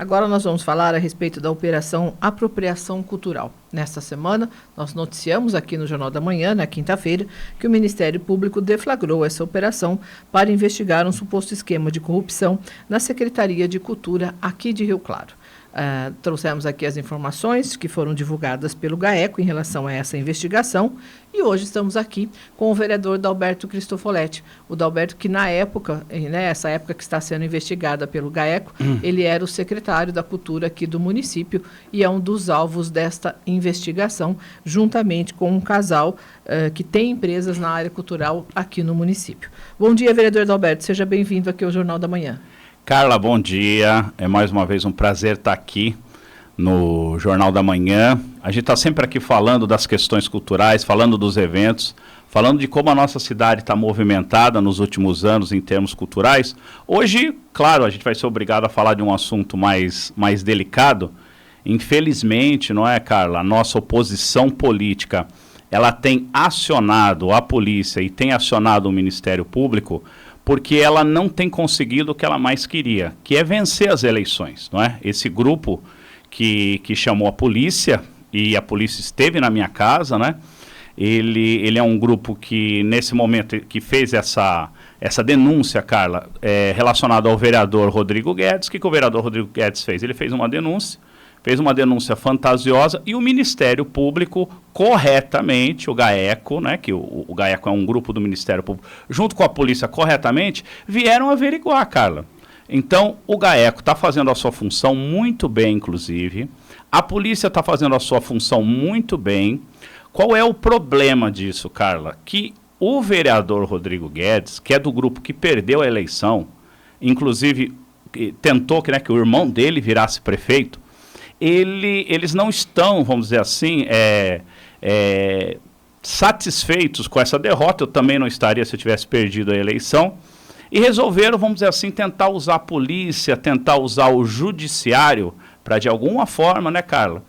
Agora nós vamos falar a respeito da Operação Apropriação Cultural. Nesta semana, nós noticiamos aqui no Jornal da Manhã, na quinta-feira, que o Ministério Público deflagrou essa operação para investigar um suposto esquema de corrupção na Secretaria de Cultura aqui de Rio Claro. Trouxemos aqui as informações que foram divulgadas pelo GAECO em relação a essa investigação e hoje estamos aqui com o vereador Dalberto Cristofoletti. O Dalberto que na época, essa época que está sendo investigada pelo GAECO, ele era o secretário da Cultura aqui do município e é um dos alvos desta investigação, juntamente com um casal que tem empresas na área cultural aqui no município. Bom dia, vereador Dalberto, seja bem-vindo aqui ao Jornal da Manhã. Carla, bom dia. É mais uma vez um prazer estar aqui no Jornal da Manhã. A gente está sempre aqui falando das questões culturais, falando dos eventos, falando de como a nossa cidade está movimentada nos últimos anos em termos culturais. Hoje, claro, a gente vai ser obrigado a falar de um assunto mais delicado. Infelizmente, não é, Carla? A nossa oposição política, ela tem acionado a polícia e tem acionado o Ministério Público porque ela não tem conseguido o que ela mais queria, que é vencer as eleições, não é? Esse grupo que chamou a polícia, e a polícia esteve na minha casa, né? Ele é um grupo que, nesse momento, que fez essa denúncia, Carla, relacionada ao vereador Rodrigo Guedes. O que o vereador Rodrigo Guedes fez? Ele fez uma denúncia fantasiosa e o Ministério Público, corretamente, o GAECO, né, que o GAECO é um grupo do Ministério Público, junto com a polícia, corretamente, vieram averiguar, Carla. Então, o GAECO está fazendo a sua função muito bem, inclusive, a polícia está fazendo a sua função muito bem. Qual é o problema disso, Carla? Que o vereador Rodrigo Guedes, que é do grupo que perdeu a eleição, inclusive tentou que o irmão dele virasse prefeito, eles não estão, vamos dizer assim, satisfeitos com essa derrota. Eu também não estaria se eu tivesse perdido a eleição. E resolveram, vamos dizer assim, tentar usar a polícia, tentar usar o judiciário para, de alguma forma, né, Carla,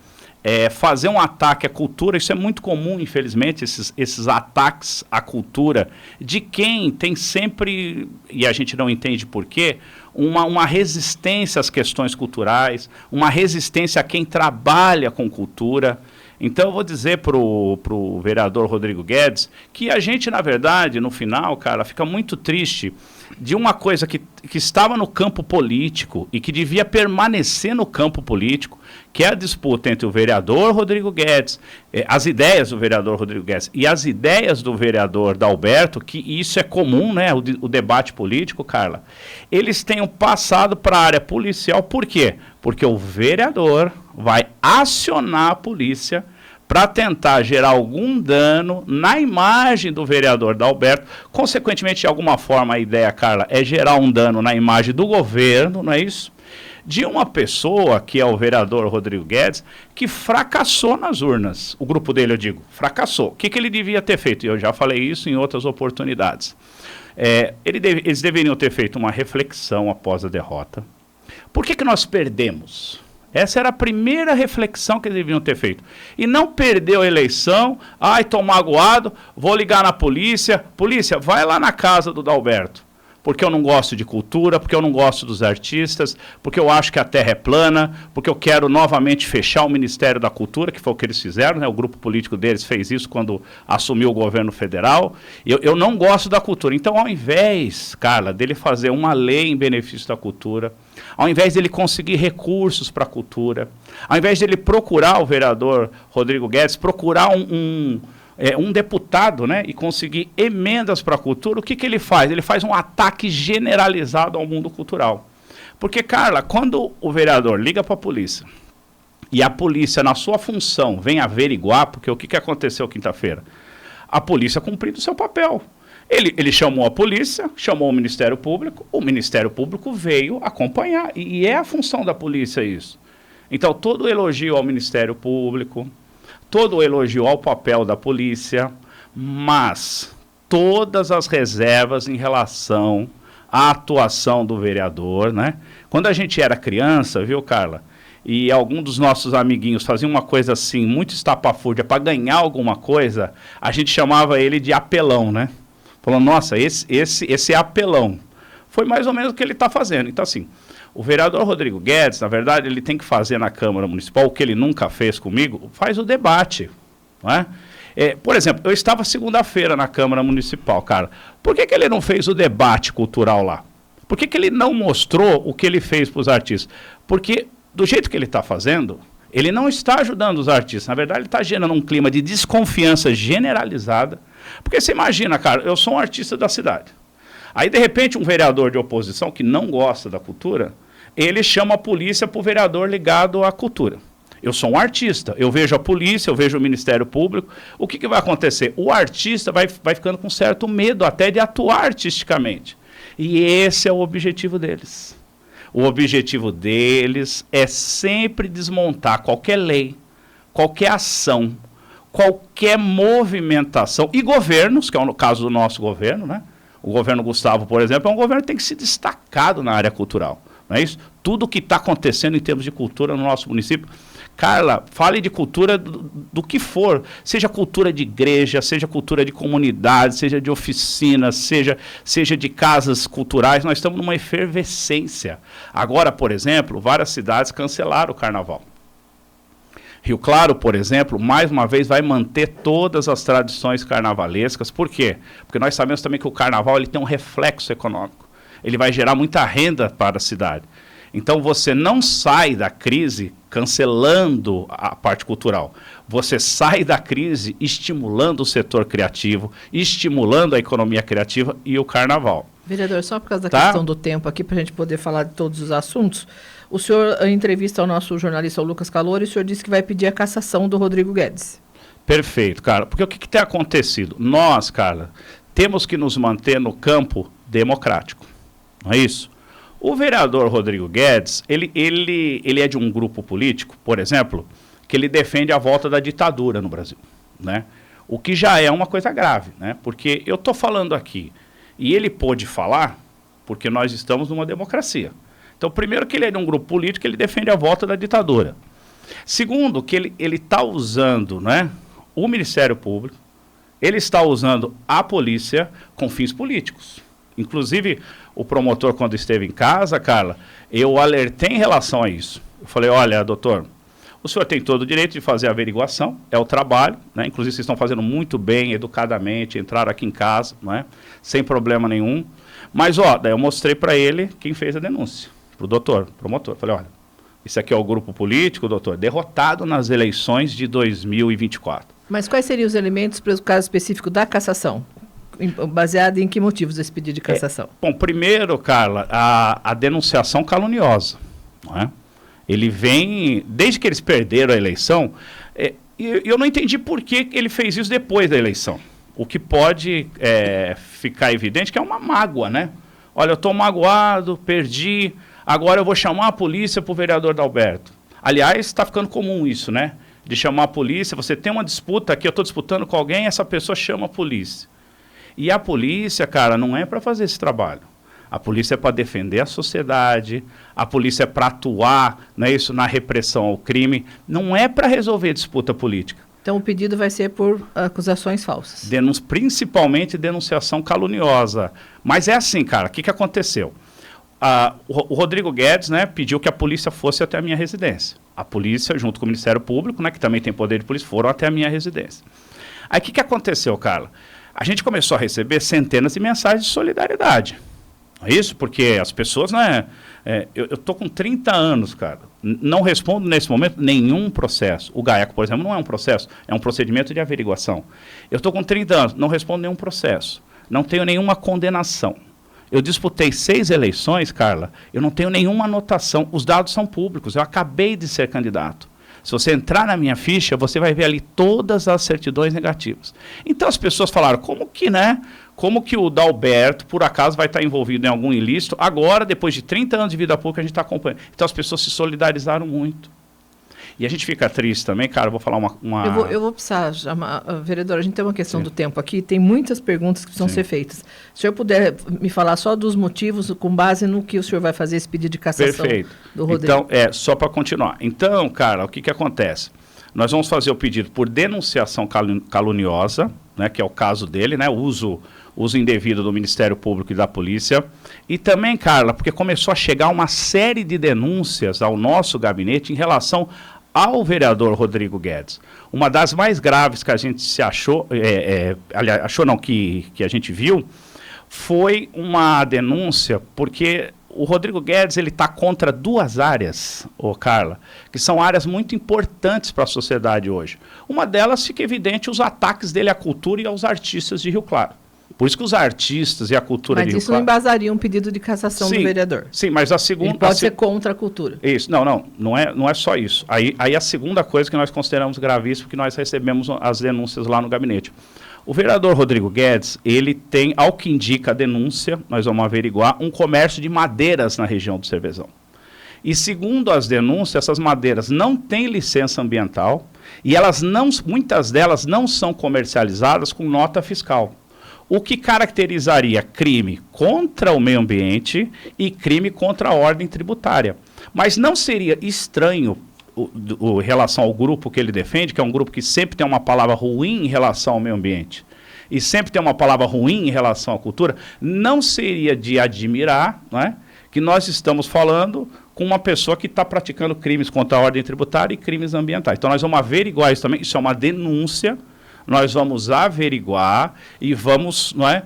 fazer um ataque à cultura. Isso é muito comum, infelizmente, esses ataques à cultura de quem tem sempre, e a gente não entende por quê, uma resistência às questões culturais, uma resistência a quem trabalha com cultura. Então eu vou dizer para o vereador Rodrigo Guedes que a gente, na verdade, no final, cara, fica muito triste de uma coisa que estava no campo político e que devia permanecer no campo político, que é a disputa entre o vereador Rodrigo Guedes, as ideias do vereador Rodrigo Guedes e as ideias do vereador Dalberto, que isso é comum, né, o debate político, Carla. Eles tenham passado para a área policial. Por quê? Porque o vereador vai acionar a polícia para tentar gerar algum dano na imagem do vereador Dalberto. Consequentemente, de alguma forma, a ideia, Carla, é gerar um dano na imagem do governo, não é isso? De uma pessoa, que é o vereador Rodrigo Guedes, que fracassou nas urnas. O grupo dele, eu digo, fracassou. O que ele devia ter feito? Eu já falei isso em outras oportunidades. Eles deveriam ter feito uma reflexão após a derrota. Por que nós perdemos? Essa era a primeira reflexão que eles deviam ter feito. E não perdeu a eleição. Ai, estou magoado, vou ligar na polícia. Polícia, vai lá na casa do Dalberto. Porque eu não gosto de cultura, porque eu não gosto dos artistas, porque eu acho que a terra é plana, porque eu quero novamente fechar o Ministério da Cultura, que foi o que eles fizeram, né? O grupo político deles fez isso quando assumiu o governo federal. Eu não gosto da cultura. Então, ao invés, Carla, dele fazer uma lei em benefício da cultura, ao invés dele conseguir recursos para a cultura, ao invés dele procurar o vereador Rodrigo Guedes, procurar um deputado, né, e conseguir emendas para a cultura, o que ele faz? Ele faz um ataque generalizado ao mundo cultural. Porque, Carla, quando o vereador liga para a polícia, e a polícia, na sua função, vem averiguar, porque o que aconteceu quinta-feira? A polícia cumprindo o seu papel. Ele chamou a polícia, chamou o Ministério Público veio acompanhar, e é a função da polícia isso. Então, todo elogio ao Ministério Público, todo elogio ao papel da polícia, mas todas as reservas em relação à atuação do vereador, né? Quando a gente era criança, viu, Carla? E algum dos nossos amiguinhos fazia uma coisa assim, muito estapafúrdia, para ganhar alguma coisa, a gente chamava ele de apelão, né? Falando, nossa, esse é apelão. Foi mais ou menos o que ele está fazendo. Então, assim, O vereador Rodrigo Guedes, na verdade, ele tem que fazer na Câmara Municipal o que ele nunca fez comigo, faz o debate, não é? Por exemplo, eu estava segunda-feira na Câmara Municipal, cara. Por que ele não fez o debate cultural lá? Por que ele não mostrou o que ele fez para os artistas? Porque, do jeito que ele está fazendo, ele não está ajudando os artistas. Na verdade, ele está gerando um clima de desconfiança generalizada. Porque você imagina, cara, eu sou um artista da cidade. Aí, de repente, um vereador de oposição que não gosta da cultura, ele chama a polícia para o vereador ligado à cultura. Eu sou um artista, eu vejo a polícia, eu vejo o Ministério Público. O que vai acontecer? O artista vai ficando com certo medo até de atuar artisticamente. E esse é o objetivo deles. O objetivo deles é sempre desmontar qualquer lei, qualquer ação, qualquer movimentação. E governos, que é o caso do nosso governo, né? O governo Gustavo, por exemplo, é um governo que tem que ser destacado na área cultural. Não é isso? Tudo o que está acontecendo em termos de cultura no nosso município. Carla, fale de cultura do que for, seja cultura de igreja, seja cultura de comunidade, seja de oficinas, seja de casas culturais, nós estamos numa efervescência. Agora, por exemplo, várias cidades cancelaram o carnaval. Rio Claro, por exemplo, mais uma vez vai manter todas as tradições carnavalescas. Por quê? Porque nós sabemos também que o carnaval ele tem um reflexo econômico. Ele vai gerar muita renda para a cidade. Então, você não sai da crise cancelando a parte cultural. Você sai da crise estimulando o setor criativo, estimulando a economia criativa e o carnaval. Vereador, só por causa da questão do tempo aqui, para a gente poder falar de todos os assuntos, o senhor, em entrevista ao nosso jornalista Lucas Calori, o senhor disse que vai pedir a cassação do Rodrigo Guedes. Perfeito, cara. Porque o que tem acontecido? Nós, Carla, temos que nos manter no campo democrático. Não é isso? O vereador Rodrigo Guedes, ele é de um grupo político, por exemplo, que ele defende a volta da ditadura no Brasil, né? O que já é uma coisa grave, né? Porque eu estou falando aqui, e ele pôde falar, porque nós estamos numa democracia. Então, primeiro que ele é de um grupo político, ele defende a volta da ditadura. Segundo, que ele está usando, né, o Ministério Público, ele está usando a polícia com fins políticos. Inclusive, o promotor, quando esteve em casa, Carla, eu alertei em relação a isso. Eu falei, olha, doutor, o senhor tem todo o direito de fazer a averiguação, é o trabalho, né? Inclusive vocês estão fazendo muito bem, educadamente, entraram aqui em casa, né? Sem problema nenhum. Mas, ó, daí eu mostrei para ele quem fez a denúncia, para o doutor, promotor. Falei, olha, isso aqui é o grupo político, doutor, derrotado nas eleições de 2024. Mas quais seriam os elementos para o caso específico da cassação? Baseado em que motivos esse pedido de cassação? Bom, primeiro, Carla, a denunciação caluniosa, não é? Ele vem, desde que eles perderam a eleição, eu não entendi por que ele fez isso depois da eleição. O que pode ficar evidente que é uma mágoa, né? Olha, eu estou magoado, perdi, agora eu vou chamar a polícia para o vereador Dalberto. Aliás, está ficando comum isso, né? De chamar a polícia, você tem uma disputa aqui, eu estou disputando com alguém, essa pessoa chama a polícia. E a polícia, cara, não é para fazer esse trabalho. A polícia é para defender a sociedade, a polícia é para atuar, não é isso, na repressão ao crime, não é para resolver disputa política. Então o pedido vai ser por acusações falsas. Principalmente denunciação caluniosa. Mas é assim, cara, o que aconteceu? O Rodrigo Guedes, né, pediu que a polícia fosse até a minha residência. A polícia, junto com o Ministério Público, né, que também tem poder de polícia, foram até a minha residência. Aí o que aconteceu, Carla? A gente começou a receber centenas de mensagens de solidariedade. É isso? Porque as pessoas, né? Eu estou com 30 anos, cara. Não respondo nesse momento nenhum processo. O GAECO, por exemplo, não é um processo, é um procedimento de averiguação. Eu estou com 30 anos, não respondo nenhum processo. Não tenho nenhuma condenação. Eu disputei 6 eleições, Carla, eu não tenho nenhuma anotação. Os dados são públicos, eu acabei de ser candidato. Se você entrar na minha ficha, você vai ver ali todas as certidões negativas. Então as pessoas falaram, como que, né? Como que o Dalberto, por acaso, vai estar envolvido em algum ilícito? Agora, depois de 30 anos de vida pública, a gente está acompanhando. Então as pessoas se solidarizaram muito. E a gente fica triste também, cara, eu vou falar uma... Eu vou precisar chamar, vereador, a gente tem uma questão do tempo aqui, tem muitas perguntas que precisam ser feitas. Se o senhor puder me falar só dos motivos, com base no que o senhor vai fazer esse pedido de cassação do Rodrigo. Então, só para continuar. Então, cara, o que acontece? Nós vamos fazer o pedido por denunciação caluniosa, né, que é o caso dele, né, uso indevido do Ministério Público e da Polícia. E também, Carla, porque começou a chegar uma série de denúncias ao nosso gabinete em relação ao vereador Rodrigo Guedes. Uma das mais graves que a gente se achou, aliás, achou não, que a gente viu, foi uma denúncia, porque o Rodrigo Guedes ele está contra duas áreas, Carla, que são áreas muito importantes para a sociedade hoje. Uma delas fica evidente os ataques dele à cultura e aos artistas de Rio Claro. Por isso que os artistas e a cultura de Rio Claro... Mas isso não embasaria um pedido de cassação do vereador. Sim, mas a segunda... Ele pode ser contra a cultura. Isso, não é só isso. Aí a segunda coisa que nós consideramos gravíssima, que nós recebemos as denúncias lá no gabinete. O vereador Rodrigo Guedes, ele tem, ao que indica a denúncia, nós vamos averiguar, um comércio de madeiras na região do Cervezão. E segundo as denúncias, essas madeiras não têm licença ambiental e muitas delas não são comercializadas com nota fiscal. O que caracterizaria crime contra o meio ambiente e crime contra a ordem tributária. Mas não seria estranho, em relação ao grupo que ele defende, que é um grupo que sempre tem uma palavra ruim em relação ao meio ambiente, e sempre tem uma palavra ruim em relação à cultura, não seria de admirar, né, que nós estamos falando com uma pessoa que está praticando crimes contra a ordem tributária e crimes ambientais. Então nós vamos averiguar isso também, isso é uma denúncia. Nós vamos averiguar e vamos, não é,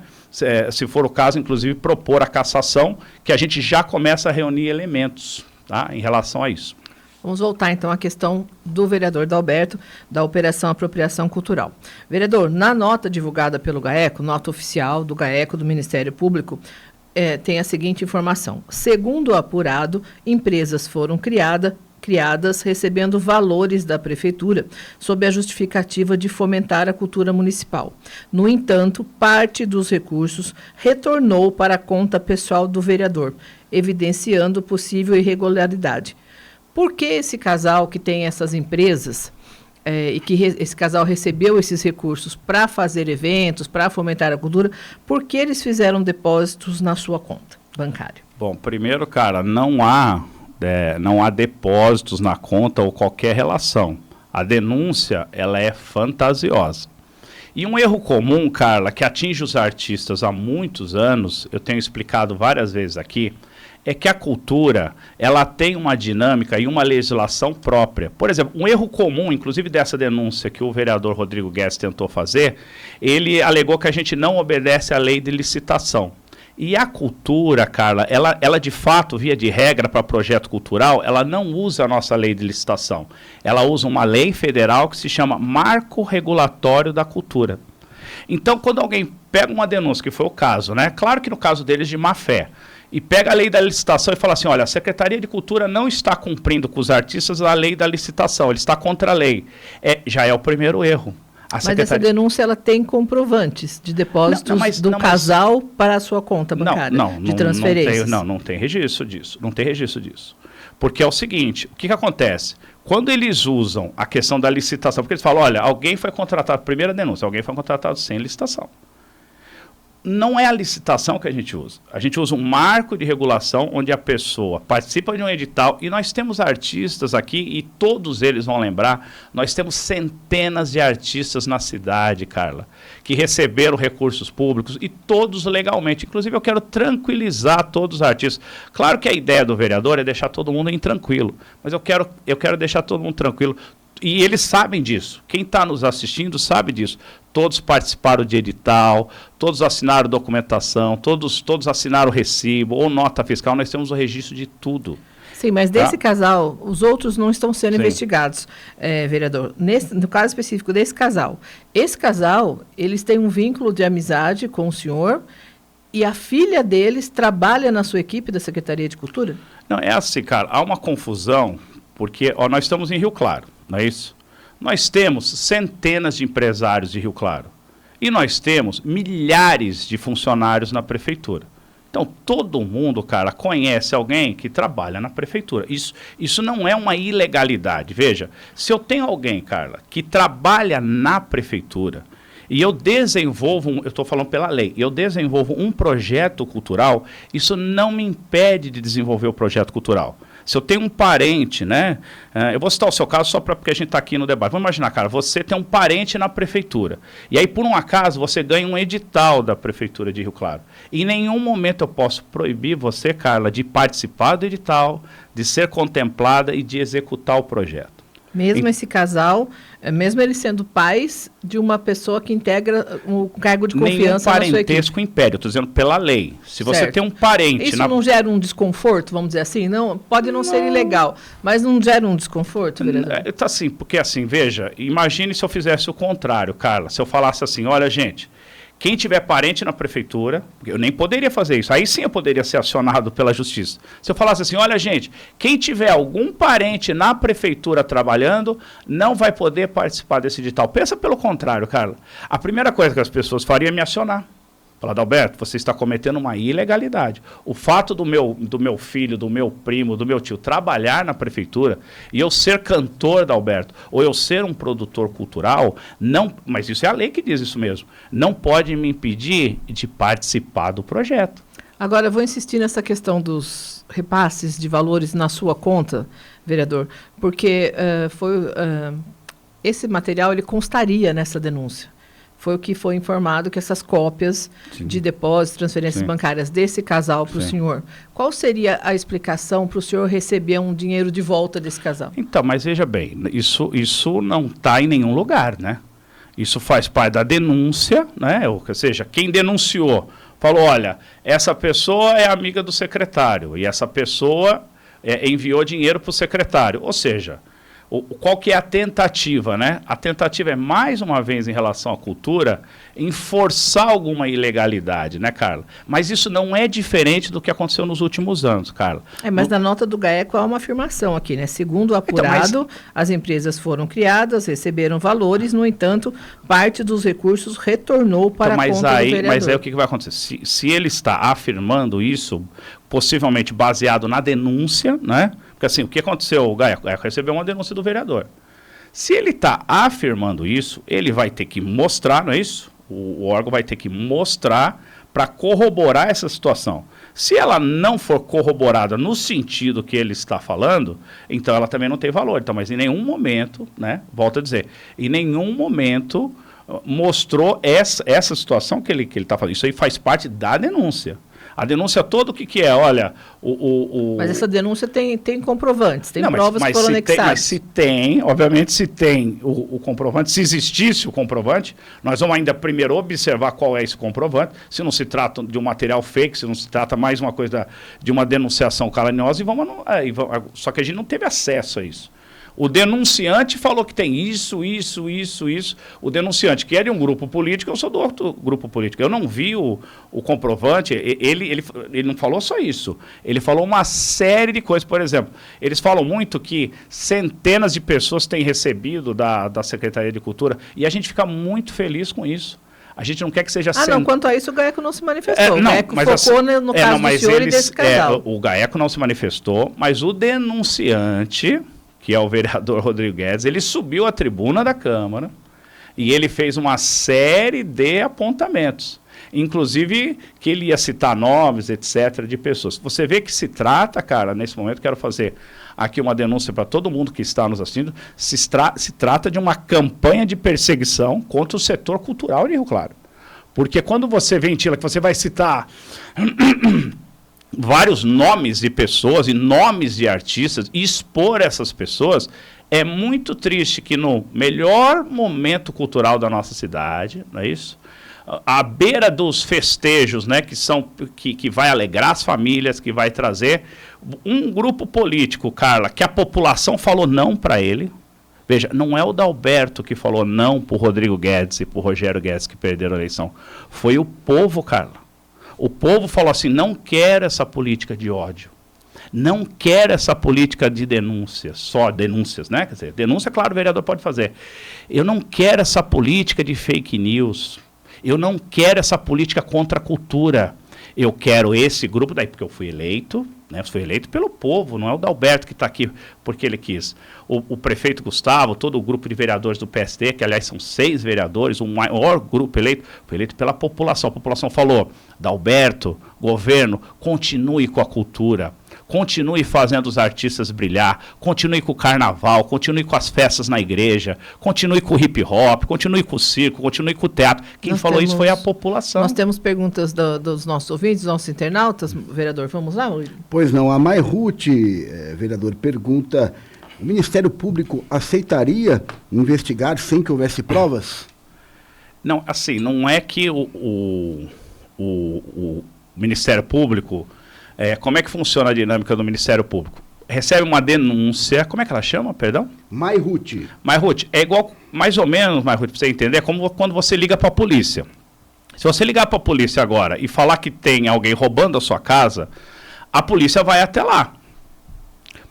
se for o caso, inclusive, propor a cassação, que a gente já começa a reunir elementos, tá, em relação a isso. Vamos voltar, então, à questão do vereador Dalberto, da Operação Apropriação Cultural. Vereador, na nota divulgada pelo GAECO, nota oficial do GAECO, do Ministério Público, tem a seguinte informação. Segundo o apurado, empresas foram criadas recebendo valores da Prefeitura, sob a justificativa de fomentar a cultura municipal. No entanto, parte dos recursos retornou para a conta pessoal do vereador, evidenciando possível irregularidade. Por que esse casal que tem essas empresas, e que esse casal recebeu esses recursos para fazer eventos, para fomentar a cultura, por que eles fizeram depósitos na sua conta bancária? Bom, primeiro, cara, não há depósitos na conta ou qualquer relação. A denúncia, ela é fantasiosa. E um erro comum, Carla, que atinge os artistas há muitos anos, eu tenho explicado várias vezes aqui, é que a cultura, ela tem uma dinâmica e uma legislação própria. Por exemplo, um erro comum, inclusive dessa denúncia que o vereador Rodrigo Guedes tentou fazer, ele alegou que a gente não obedece à lei de licitação. E a cultura, Carla, ela de fato, via de regra para projeto cultural, ela não usa a nossa lei de licitação. Ela usa uma lei federal que se chama Marco Regulatório da Cultura. Então, quando alguém pega uma denúncia, que foi o caso, né? Claro que no caso deles de má fé, e pega a lei da licitação e fala assim, olha, a Secretaria de Cultura não está cumprindo com os artistas a lei da licitação, ele está contra a lei. Já é o primeiro erro. Mas essa denúncia ela tem comprovantes de depósitos do casal para a sua conta bancária, de transferências? Não tem registro disso. Não tem registro disso. Porque é o seguinte, o que acontece? Quando eles usam a questão da licitação, porque eles falam, olha, alguém foi contratado, primeira denúncia, alguém foi contratado sem licitação. Não é a licitação que a gente usa. A gente usa um marco de regulação onde a pessoa participa de um edital e nós temos artistas aqui e todos eles vão lembrar, nós temos centenas de artistas na cidade, Carla, que receberam recursos públicos e todos legalmente. Inclusive eu quero tranquilizar todos os artistas. Claro que a ideia do vereador é deixar todo mundo intranquilo, mas eu quero deixar todo mundo tranquilo. E eles sabem disso. Quem está nos assistindo sabe disso. Todos participaram de edital, todos assinaram documentação, todos assinaram recibo ou nota fiscal. Nós temos o registro de tudo. Sim, mas desse casal, os outros não estão sendo investigados, vereador. No caso específico desse casal, esse casal, eles têm um vínculo de amizade com o senhor e a filha deles trabalha na sua equipe da Secretaria de Cultura? Não, é assim, cara, há uma confusão, porque nós estamos em Rio Claro. Não é isso? Nós temos centenas de empresários de Rio Claro. E nós temos milhares de funcionários na prefeitura. Então, todo mundo, cara, conhece alguém que trabalha na prefeitura. Isso não é uma ilegalidade. Veja, se eu tenho alguém, Carla, que trabalha na prefeitura e eu desenvolvo, eu estou falando pela lei, eu desenvolvo um projeto cultural, isso não me impede de desenvolver o projeto cultural. Se eu tenho um parente, né? Eu vou citar o seu caso só porque a gente está aqui no debate. Vamos imaginar, cara, você tem um parente na prefeitura. E aí, por um acaso, você ganha um edital da prefeitura de Rio Claro. E em nenhum momento eu posso proibir você, Carla, de participar do edital, de ser contemplada e de executar o projeto. Mesmo esse casal, mesmo eles sendo pais de uma pessoa que integra um cargo de confiança na sua equipe. Nenhum parentesco impede, eu estou dizendo pela lei. Se você Certo. tem um parente... Isso não gera um desconforto, vamos dizer assim? Não, pode não ser ilegal, mas não gera um desconforto, vereador? Tá assim, porque assim, veja, imagine se eu fizesse o contrário, Carla. Se eu falasse assim, olha, gente... Quem tiver parente na prefeitura, eu nem poderia fazer isso, aí sim eu poderia ser acionado pela justiça. Se eu falasse assim, olha gente, quem tiver algum parente na prefeitura trabalhando, não vai poder participar desse edital. Pensa pelo contrário, Carla. A primeira coisa que as pessoas fariam é me acionar. Falar, Adalberto, você está cometendo uma ilegalidade. O fato do meu filho, do meu primo, do meu tio trabalhar na prefeitura e eu ser cantor, Adalberto, ou eu ser um produtor cultural, não, mas isso é a lei que diz isso mesmo, não pode me impedir de participar do projeto. Agora, eu vou insistir nessa questão dos repasses de valores na sua conta, vereador, porque esse material ele constaria nessa denúncia. Foi o que foi informado, que essas cópias de depósitos, transferências bancárias desse casal para o senhor. Qual seria a explicação para o senhor receber um dinheiro de volta desse casal? Então, mas veja bem, isso não está em nenhum lugar, né? Isso faz parte da denúncia, né? Ou seja, quem denunciou falou, olha, essa pessoa é amiga do secretário e essa pessoa enviou dinheiro para o secretário. Ou seja... Qual que é a tentativa, né? A tentativa é, mais uma vez, em relação à cultura, em forçar alguma ilegalidade, né, Carla? Mas isso não é diferente do que aconteceu nos últimos anos, Carla. Mas na nota do GAECO há uma afirmação aqui, né? Segundo o apurado, as empresas foram criadas, receberam valores, no entanto, parte dos recursos retornou para a conta do vereador. Mas aí o que vai acontecer? Se ele está afirmando isso, possivelmente baseado na denúncia, né? Porque assim, o que aconteceu? O GAECO recebeu uma denúncia do vereador. Se ele está afirmando isso, ele vai ter que mostrar, não é isso? O órgão vai ter que mostrar para corroborar essa situação. Se ela não for corroborada no sentido que ele está falando, então ela também não tem valor. Então, mas em nenhum momento, né? Volto a dizer, em nenhum momento mostrou essa situação que ele está falando. Isso aí faz parte da denúncia. A denúncia toda, o que é? Olha, Mas essa denúncia tem comprovantes, tem provas que foram anexadas. Mas se tem, obviamente, se tem o comprovante, se existisse o comprovante, nós vamos ainda primeiro observar qual é esse comprovante, se não se trata de um material fake, se não se trata mais uma coisa de uma denunciação caluniosa, só que a gente não teve acesso a isso. O denunciante falou que tem isso. O denunciante, que é de um grupo político, eu sou do outro grupo político. Eu não vi o comprovante, ele não falou só isso. Ele falou uma série de coisas. Por exemplo, eles falam muito que centenas de pessoas têm recebido da Secretaria de Cultura, e a gente fica muito feliz com isso. A gente não quer que seja... não, quanto a isso o GAECO não se manifestou. O GAECO focou no caso do senhor e desse casal. O GAECO não se manifestou, mas o denunciante... que é o vereador Rodrigo Guedes, ele subiu à tribuna da Câmara e ele fez uma série de apontamentos, inclusive que ele ia citar nomes, etc., de pessoas. Você vê que se trata, cara, nesse momento, quero fazer aqui uma denúncia para todo mundo que está nos assistindo, se trata de uma campanha de perseguição contra o setor cultural de Rio Claro. Porque quando você ventila que você vai citar... vários nomes de pessoas e nomes de artistas, e expor essas pessoas, é muito triste que no melhor momento cultural da nossa cidade, não é isso? À beira dos festejos, né, que vai alegrar as famílias, que vai trazer um grupo político, Carla, que a população falou não para ele. Veja, não é o Adalberto que falou não para o Rodrigo Guedes e para o Rogério Guedes que perderam a eleição. Foi o povo, Carla. O povo falou assim, não quero essa política de ódio, não quero essa política de denúncias, só denúncias, né? Quer dizer, denúncia, claro, o vereador pode fazer. Eu não quero essa política de fake news, eu não quero essa política contra a cultura, eu quero esse grupo, daí porque eu fui eleito, né? Fui eleito pelo povo, não é o Adalberto que está aqui porque ele quis. O prefeito Gustavo, todo o grupo de vereadores do PSD, que aliás são 6 vereadores, o maior grupo eleito, foi eleito pela população. A população falou, Adalberto, governo, continue com a cultura, continue fazendo os artistas brilhar, continue com o carnaval, continue com as festas na igreja, continue com o hip hop, continue com o circo, continue com o teatro. Quem falou isso foi a população. Nós temos perguntas dos nossos ouvintes, dos nossos internautas, vereador, vamos lá? Pois não, a Mayruth, vereador, pergunta: o Ministério Público aceitaria investigar sem que houvesse provas? Não, assim, não é que o Ministério Público, como é que funciona a dinâmica do Ministério Público? Recebe uma denúncia, como é que ela chama, perdão? Mayruth. Mayruth, é igual, mais ou menos, Mayruth, para você entender, é como quando você liga para a polícia. Se você ligar para a polícia agora e falar que tem alguém roubando a sua casa, a polícia vai até lá.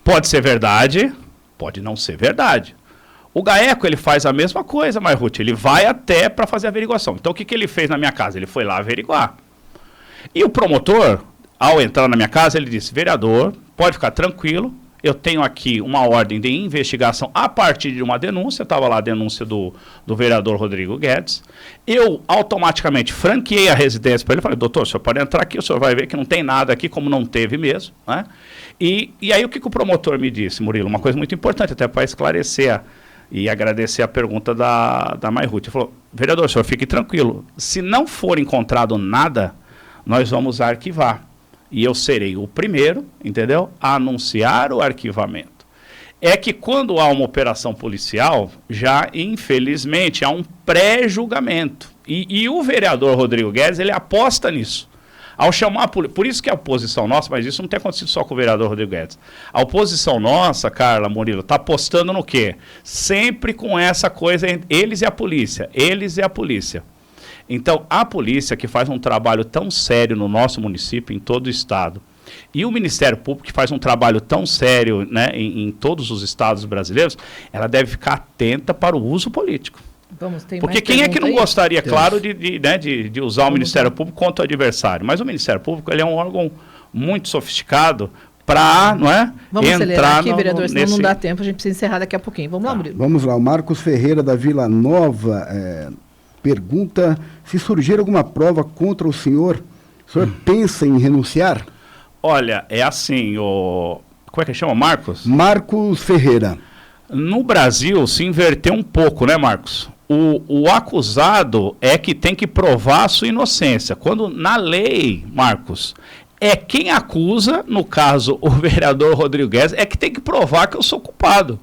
Pode ser verdade, pode não ser verdade. O GAECO, ele faz a mesma coisa, Mayruth, ele vai até para fazer a averiguação. Então, o que ele fez na minha casa? Ele foi lá averiguar. E o promotor, ao entrar na minha casa, ele disse: vereador, pode ficar tranquilo, eu tenho aqui uma ordem de investigação a partir de uma denúncia, estava lá a denúncia do vereador Rodrigo Guedes. Eu automaticamente franqueei a residência para ele, falei: doutor, o senhor pode entrar aqui, o senhor vai ver que não tem nada aqui, como não teve mesmo, né? E aí o que o promotor me disse, Murilo? Uma coisa muito importante, até para esclarecer e agradecer a pergunta da Mayruth. Ele falou: vereador, o senhor fique tranquilo, se não for encontrado nada, nós vamos arquivar. E eu serei o primeiro, entendeu, a anunciar o arquivamento. É que quando há uma operação policial, já, infelizmente, há um pré-julgamento. E o vereador Rodrigo Guedes, ele aposta nisso. Ao chamar por isso que a oposição nossa, mas isso não tem acontecido só com o vereador Rodrigo Guedes. A oposição nossa, Carla, Murilo, está apostando no quê? Sempre com essa coisa, eles e a polícia, eles e a polícia. Então, a polícia, que faz um trabalho tão sério no nosso município, em todo o estado, e o Ministério Público, que faz um trabalho tão sério, né, em todos os estados brasileiros, ela deve ficar atenta para o uso político. Porque quem é que não gostaria, claro, de usar o Ministério Público contra o adversário? Mas o Ministério Público, ele é um órgão muito sofisticado para, não é, vamos acelerar aqui, vereador, senão não dá tempo, a gente precisa encerrar daqui a pouquinho. Vamos lá, Murilo. Vamos lá, o Marcos Ferreira, da Vila Nova, pergunta: se surgir alguma prova contra o senhor pensa em renunciar? Olha, é assim, como é que chama, Marcos? Marcos Ferreira. No Brasil se inverteu um pouco, né, Marcos? O acusado é que tem que provar a sua inocência. Quando na lei, Marcos, é quem acusa, no caso o vereador Rodrigo Guedes, é que tem que provar que eu sou culpado.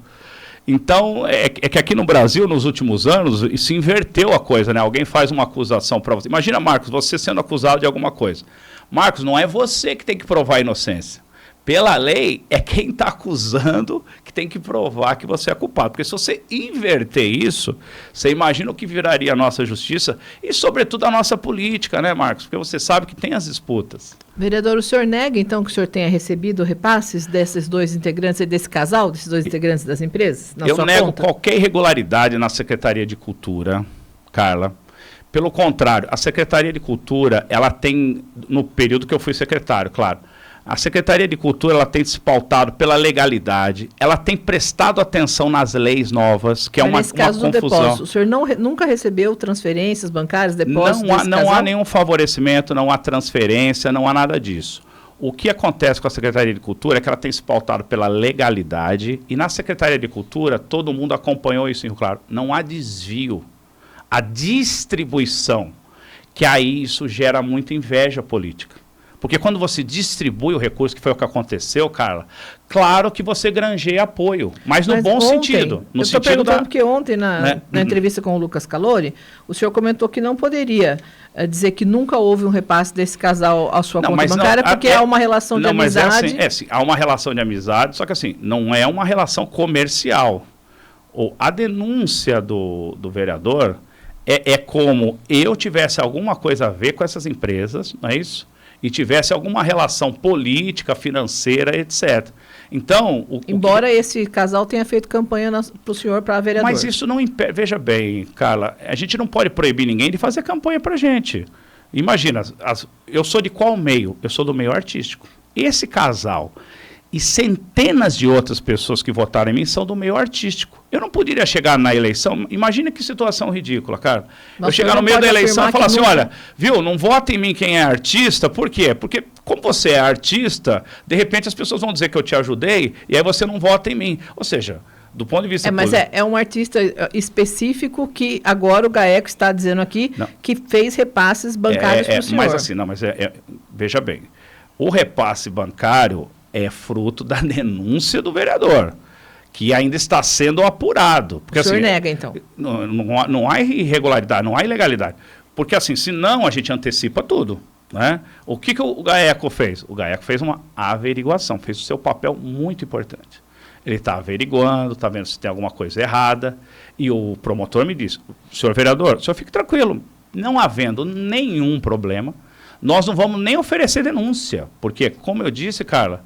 Então, é que aqui no Brasil, nos últimos anos, se inverteu a coisa, né? Alguém faz uma acusação para você. Imagina, Marcos, você sendo acusado de alguma coisa. Marcos, não é você que tem que provar a inocência. Pela lei, é quem está acusando que tem que provar que você é culpado. Porque se você inverter isso, você imagina o que viraria a nossa justiça e, sobretudo, a nossa política, né, Marcos? Porque você sabe que tem as disputas. Vereador, o senhor nega, então, que o senhor tenha recebido repasses desses dois integrantes, desse casal, desses dois integrantes das empresas? Eu nego qualquer irregularidade na Secretaria de Cultura, Carla. Pelo contrário, a Secretaria de Cultura, ela tem, no período que eu fui secretário, claro, a Secretaria de Cultura, ela tem se pautado pela legalidade, ela tem prestado atenção nas leis novas, que é uma caso confusão. Do depósito, o senhor nunca recebeu transferências bancárias, depósitos? Não há nenhum favorecimento, não há transferência, não há nada disso. O que acontece com a Secretaria de Cultura é que ela tem se pautado pela legalidade, e na Secretaria de Cultura, todo mundo acompanhou isso, claro, não há desvio. A distribuição, que aí isso gera muita inveja política. Porque quando você distribui o recurso, que foi o que aconteceu, Carla, claro que você granjeia apoio, mas no bom sentido. Eu estou perguntando porque ontem, na entrevista com o Lucas Calori, o senhor comentou que não poderia dizer que nunca houve um repasse desse casal à sua conta bancária, porque há uma relação de amizade. Mas há uma relação de amizade, só que assim, não é uma relação comercial. A denúncia do vereador é como eu tivesse alguma coisa a ver com essas empresas, não é isso? E tivesse alguma relação política, financeira, etc. Então... Embora esse casal tenha feito campanha para o senhor para vereador. Mas isso não impede... Veja bem, Carla, a gente não pode proibir ninguém de fazer campanha para a gente. Imagina, eu sou de qual meio? Eu sou do meio artístico. Esse casal E centenas de outras pessoas que votaram em mim são do meio artístico. Eu não poderia chegar na eleição, imagina que situação ridícula, cara. Nossa, eu chegar no meio da eleição e falar assim, nunca... olha, viu, não vota em mim quem é artista, por quê? Porque como você é artista, de repente as pessoas vão dizer que eu te ajudei, e aí você não vota em mim. Ou seja, do ponto de vista mas é um artista específico que agora o GAECO está dizendo aqui que fez repasses bancários para o senhor. Mas assim, veja bem, o repasse bancário é fruto da denúncia do vereador, que ainda está sendo apurado. Porque, o senhor assim, nega, então? Não há irregularidade, não há ilegalidade. Porque, assim, senão a gente antecipa tudo. Né? O que o GAECO fez? O GAECO fez uma averiguação, fez o seu papel muito importante. Ele está averiguando, está vendo se tem alguma coisa errada, e o promotor me disse, senhor vereador, o senhor fique tranquilo, não havendo nenhum problema, nós não vamos nem oferecer denúncia, porque, como eu disse, Carla,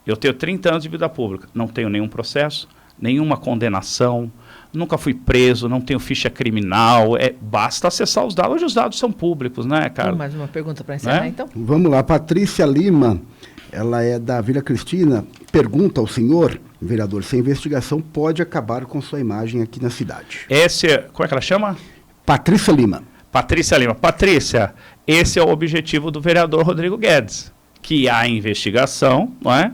eu tenho 30 anos de vida pública, não tenho nenhum processo, nenhuma condenação, nunca fui preso, não tenho ficha criminal, basta acessar os dados. Hoje os dados são públicos, né, Carla? Mais uma pergunta para encerrar, então? Vamos lá, Patrícia Lima, ela é da Vila Cristina, pergunta ao senhor, vereador, se a investigação pode acabar com sua imagem aqui na cidade. Como é que ela chama? Patrícia Lima. Patrícia Lima. Patrícia, esse é o objetivo do vereador Rodrigo Guedes, que há investigação, não é?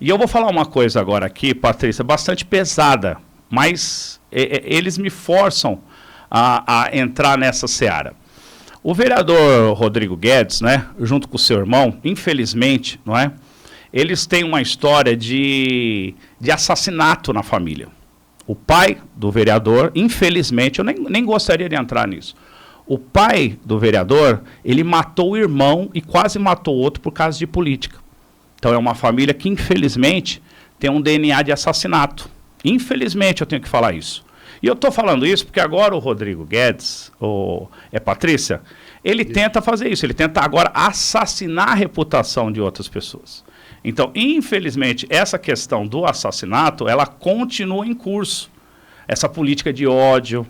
E eu vou falar uma coisa agora aqui, Patrícia, bastante pesada, mas eles me forçam a entrar nessa seara. O vereador Rodrigo Guedes, né, junto com o seu irmão, infelizmente, não é? Eles têm uma história de assassinato na família. O pai do vereador, infelizmente, eu nem gostaria de entrar nisso. O pai do vereador, ele matou o irmão e quase matou o outro por causa de política. Então é uma família que, infelizmente, tem um DNA de assassinato. Infelizmente, eu tenho que falar isso. E eu estou falando isso porque agora o Rodrigo Guedes, Patrícia, ele tenta fazer isso. Ele tenta agora assassinar a reputação de outras pessoas. Então, infelizmente, essa questão do assassinato, ela continua em curso. Essa política de ódio.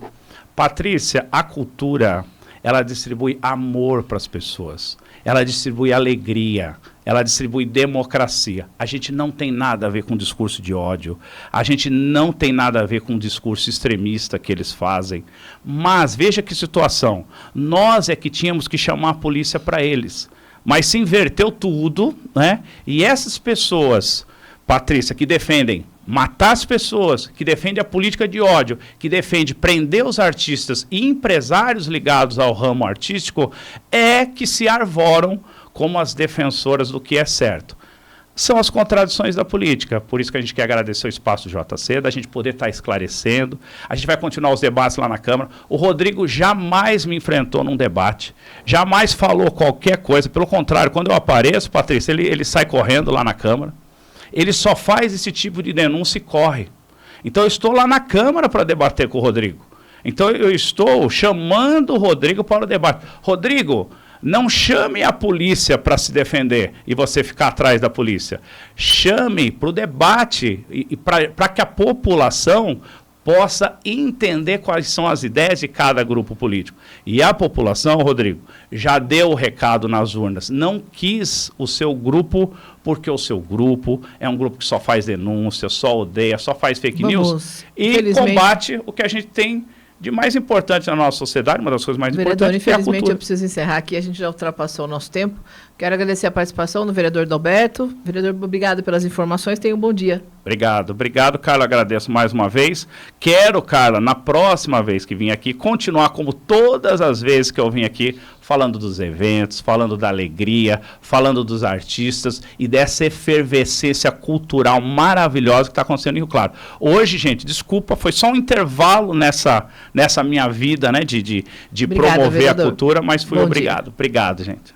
Patrícia, a cultura, ela distribui amor para as pessoas. Ela distribui alegria. Ela distribui democracia. A gente não tem nada a ver com discurso de ódio. A gente não tem nada a ver com o discurso extremista que eles fazem. Mas veja que situação. Nós é que tínhamos que chamar a polícia para eles. Mas se inverteu tudo, né? E essas pessoas, Patrícia, que defendem matar as pessoas, que defendem a política de ódio, que defende prender os artistas e empresários ligados ao ramo artístico, que se arvoram como as defensoras do que é certo. São as contradições da política, por isso que a gente quer agradecer o espaço do JC, da gente poder estar esclarecendo. A gente vai continuar os debates lá na Câmara. O Rodrigo jamais me enfrentou num debate, jamais falou qualquer coisa, pelo contrário, quando eu apareço, Patrícia, ele sai correndo lá na Câmara. Ele só faz esse tipo de denúncia e corre. Então eu estou lá na Câmara para debater com o Rodrigo. Então eu estou chamando o Rodrigo para o debate. Rodrigo, não chame a polícia para se defender e você ficar atrás da polícia. Chame para o debate e para que a população possa entender quais são as ideias de cada grupo político. E a população, Rodrigo, já deu o recado nas urnas. Não quis o seu grupo, porque o seu grupo é um grupo que só faz denúncia, só odeia, só faz fake news e combate o que a gente tem de mais importante na nossa sociedade, uma das coisas mais importantes, que é a cultura. Infelizmente, eu preciso encerrar aqui, a gente já ultrapassou o nosso tempo. Quero agradecer a participação do vereador Dalberto. Vereador, obrigado pelas informações, tenha um bom dia. Obrigado, Carla, agradeço mais uma vez. Quero, Carla, na próxima vez que vim aqui, continuar como todas as vezes que eu vim aqui, falando dos eventos, falando da alegria, falando dos artistas e dessa efervescência cultural maravilhosa que está acontecendo em Rio Claro. Hoje, gente, desculpa, foi só um intervalo nessa minha vida, né, de promover vereador. A cultura, mas fui obrigado. Obrigado, gente.